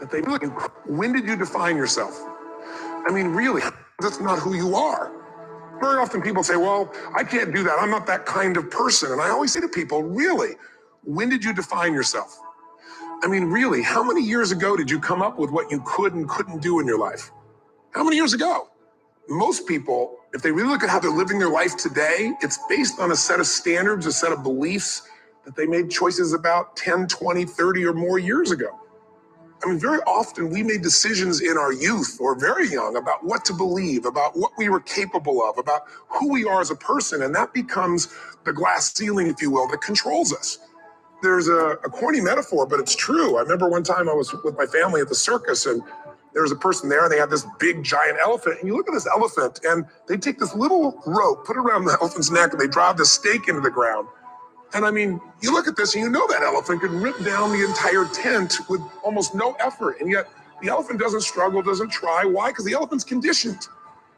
that they look. When did you define yourself? I mean, really, that's not who you are. Very often people say, well, I can't do that. I'm not that kind of person. And I always say to people, really, when did you define yourself? I mean, really, how many years ago did you come up with what you could and couldn't do in your life? How many years ago? Most people, if they really look at how they're living their life today, it's based on a set of standards, a set of beliefs that they made choices about 10, 20, 30 or more years ago. I mean, very often we made decisions in our youth or very young about what to believe, about what we were capable of, about who we are as a person. And that becomes the glass ceiling, if you will, that controls us. There's a corny metaphor, but it's true. I remember one time I was with my family at the circus and there was a person there and they had this big giant elephant. And you look at this elephant and they take this little rope, put it around the elephant's neck, and they drive this stake into the ground. And I mean, you look at this and you know that elephant could rip down the entire tent with almost no effort. And yet the elephant doesn't struggle, doesn't try. Why? Because the elephant's conditioned.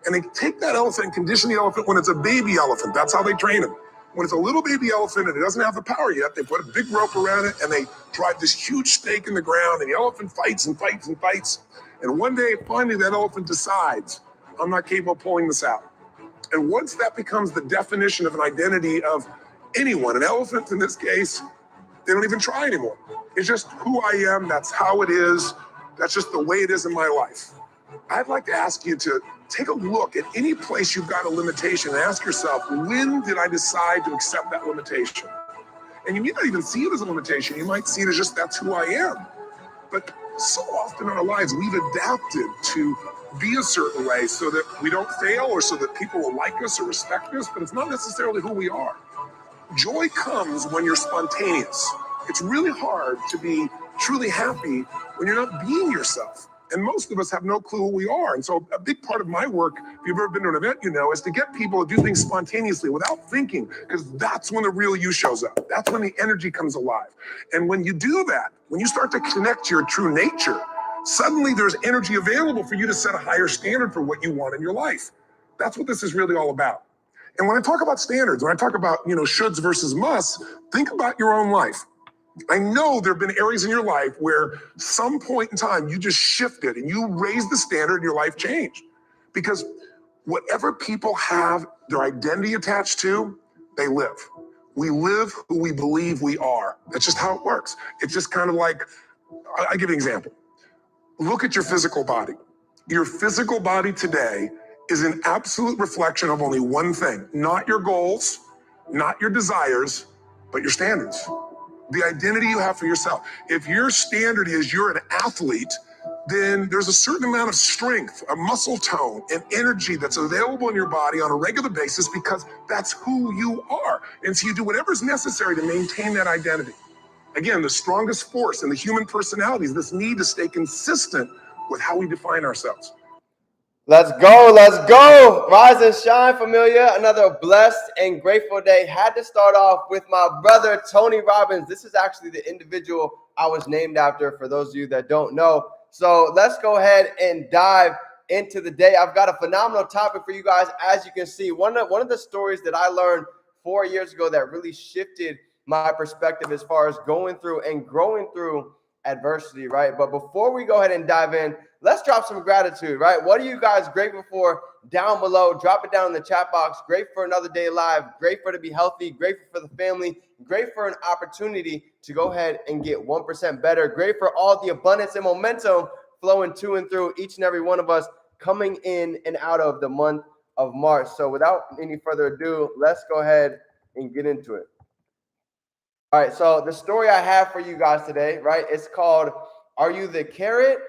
And they take that elephant and condition the elephant when it's a baby elephant. That's how they train him. When it's a little baby elephant and it doesn't have the power yet, they put a big rope around it and they drive this huge stake in the ground and the elephant fights and fights and fights. And one day, finally, that elephant decides, I'm not capable of pulling this out. And once that becomes the definition of an identity of anyone, an elephant in this case, they don't even try anymore. It's just who I am. That's how it is. That's just the way it is in my life. I'd like to ask you to take a look at any place you've got a limitation and ask yourself, when did I decide to accept that limitation? And you may not even see it as a limitation. You might see it as just that's who I am. But so often in our lives, we've adapted to be a certain way so that we don't fail or so that people will like us or respect us, but it's not necessarily who we are. Joy comes when you're spontaneous. It's really hard to be truly happy when you're not being yourself. And most of us have no clue who we are. And so a big part of my work, if you've ever been to an event, you know, is to get people to do things spontaneously without thinking, because that's when the real you shows up. That's when the energy comes alive. And when you do that, when you start to connect to your true nature, suddenly there's energy available for you to set a higher standard for what you want in your life. That's what this is really all about. And when I talk about standards, when I talk about, shoulds versus musts, think about your own life. I know there have been areas in your life where some point in time you just shifted and you raised the standard and your life changed. Because whatever people have their identity attached to, they live. We live who we believe we are. That's just how it works. It's just kind of like, I'll give you an example. Look at your physical body. Your physical body today is an absolute reflection of only one thing, not your goals, not your desires, but your standards. The identity you have for yourself. If your standard is you're an athlete, then there's a certain amount of strength, a muscle tone, and energy that's available in your body on a regular basis because that's who you are. And so you do whatever's necessary to maintain that identity. Again, the strongest force in the human personality is this need to stay consistent with how we define ourselves. Let's go. Let's go. Rise and shine, familia. Another blessed and grateful day. Had to start off with my brother, Tony Robbins. This is actually the individual I was named after, for those of you that don't know. So let's go ahead and dive into the day. I've got a phenomenal topic for you guys. As you can see, one of the stories that I learned 4 years ago that really shifted my perspective as far as going through and growing through adversity, right? But before we go ahead and dive in, let's drop some gratitude, right? What are you guys grateful for down below? Drop it down in the chat box. Grateful for another day live. Grateful to be healthy. Grateful for the family. Grateful for an opportunity to go ahead and get 1% better. Grateful for all the abundance and momentum flowing to and through each and every one of us coming in and out of the month of March. So without any further ado, let's go ahead and get into it. All right, so the story I have for you guys today, right, it's called, Are You the Carrot,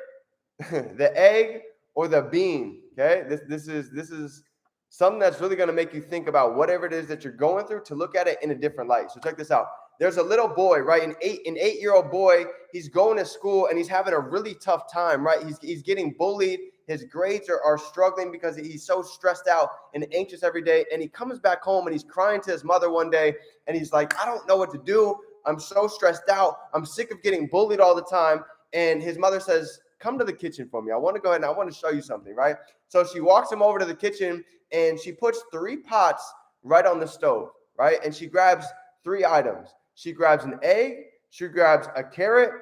the Egg, or the Bean? Okay, this is something that's really going to make you think about whatever it is that you're going through, to look at it in a different light. So check this out. There's a little boy, right, an 8-year-old boy. He's going to school and he's having a really tough time, right? He's getting bullied. His grades are struggling because he's so stressed out and anxious every day. And he comes back home and he's crying to his mother one day. And he's like, I don't know what to do. I'm so stressed out. I'm sick of getting bullied all the time. And his mother says, come to the kitchen for me. I want to go ahead and I want to show you something, right? So she walks him over to the kitchen and she puts 3 pots right on the stove, right? And she grabs 3 items. She grabs an egg, she grabs a carrot,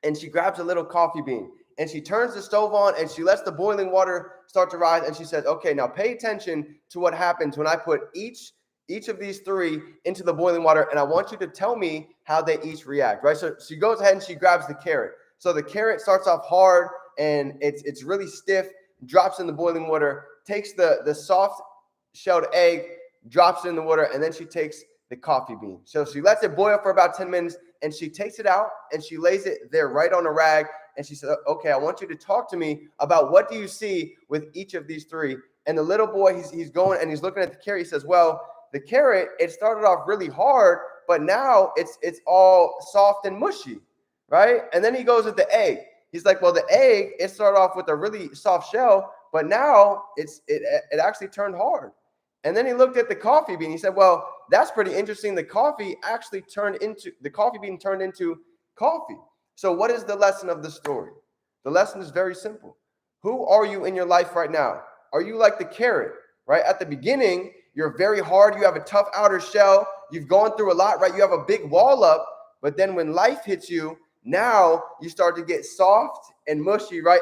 and she grabs a little coffee bean. and she turns the stove on and she lets the boiling water start to rise. And she says, okay, now pay attention to what happens when I put each of these three into the boiling water. And I want you to tell me how they each react, right? So she goes ahead and she grabs the carrot. So the carrot starts off hard and it's really stiff, drops in the boiling water, takes the soft shelled egg, drops it in the water, and then she takes the coffee bean. So she lets it boil for about 10 minutes and she takes it out and she lays it there right on a rag. And she said, okay, I want you to talk to me about what do you see with each of these three. And the little boy, he's going and he's looking at the carrot. He says, well, the carrot, it started off really hard, but now it's all soft and mushy, right? And then he goes with the egg. He's like, well, the egg, it started off with a really soft shell, but now it actually turned hard. And then he looked at the coffee bean. He said, well, that's pretty interesting. The coffee bean turned into coffee. So what is the lesson of the story? The lesson is very simple. Who are you in your life right now? Are you like the carrot, right? At the beginning, you're very hard. You have a tough outer shell. You've gone through a lot, right? You have a big wall up. But then when life hits you, now you start to get soft and mushy, right?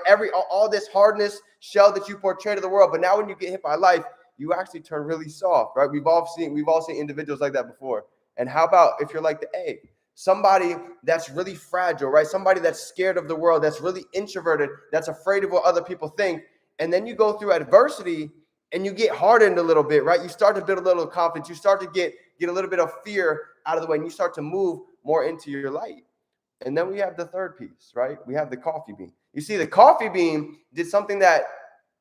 All this hardness shell that you portray to the world. But now when you get hit by life, you actually turn really soft, right? We've all seen individuals like that before. And how about if you're like the egg? Somebody that's really fragile, right? Somebody that's scared of the world, that's really introverted, that's afraid of what other people think. And then you go through adversity and you get hardened a little bit, right? You start to build a little confidence. You start to get a little bit of fear out of the way, and you start to move more into your light. And then we have the third piece, right? We have the coffee bean. You see, the coffee bean did something that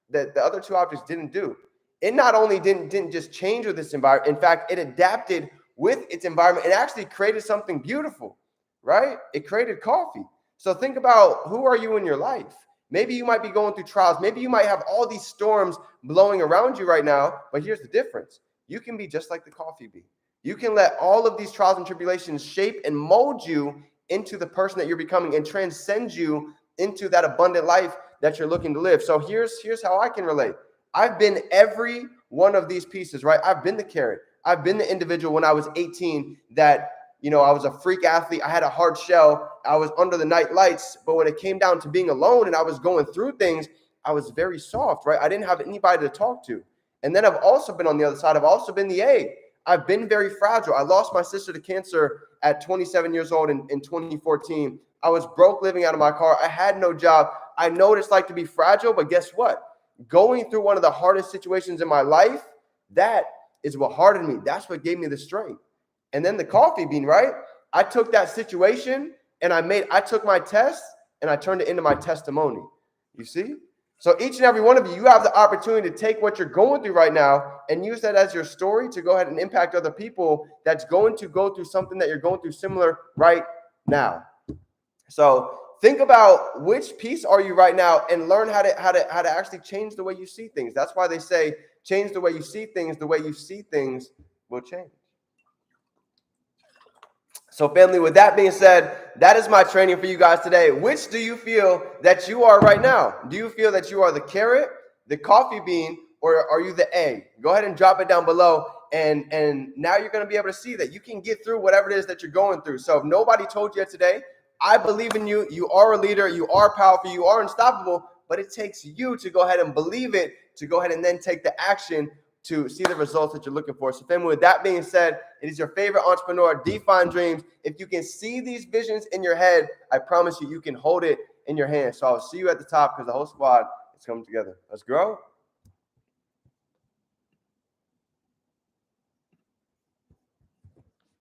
the other two objects didn't do. It not only didn't just change with its environment, in fact, it adapted with its environment and actually created something beautiful, right? It created coffee. So think about, who are you in your life? Maybe you might be going through trials. Maybe you might have all these storms blowing around you right now, but here's the difference. You can be just like the coffee bean. You can let all of these trials and tribulations shape and mold you into the person that you're becoming and transcend you into that abundant life that you're looking to live. So here's how I can relate. I've been every one of these pieces, right? I've been the carrot. I've been the individual when I was 18 that, I was a freak athlete. I had a hard shell. I was under the night lights. But when it came down to being alone and I was going through things, I was very soft, right? I didn't have anybody to talk to. And then I've also been on the other side. I've also been the egg. I've been very fragile. I lost my sister to cancer at 27 years old in 2014. I was broke, living out of my car. I had no job. I know what it's like to be fragile, but guess what? Going through one of the hardest situations in my life, that is what hardened me. That's what gave me the strength. And then the coffee bean, right? I took that situation and I took my test and I turned it into my testimony. You see? So each and every one of you have the opportunity to take what you're going through right now and use that as your story to go ahead and impact other people that's going to go through something that you're going through similar right now. So think about which piece are you right now and learn how to actually change the way you see things. That's why they say change the way you see things. The way you see things will change. So family, with that being said, that is my training for you guys today. Which do you feel that you are right now? Do you feel that you are the carrot, the coffee bean, or are you the egg? Go ahead and drop it down below. And now you're going to be able to see that you can get through whatever it is that you're going through. So if nobody told you today, I believe in you. You are a leader. You are powerful. You are unstoppable. But it takes you to go ahead and believe it, to go ahead and then take the action to see the results that you're looking for. So family, with that being said, it is your favorite entrepreneur, Define Dreams. If you can see these visions in your head, I promise you, you can hold it in your hand. So I'll see you at the top because the whole squad is coming together. Let's grow.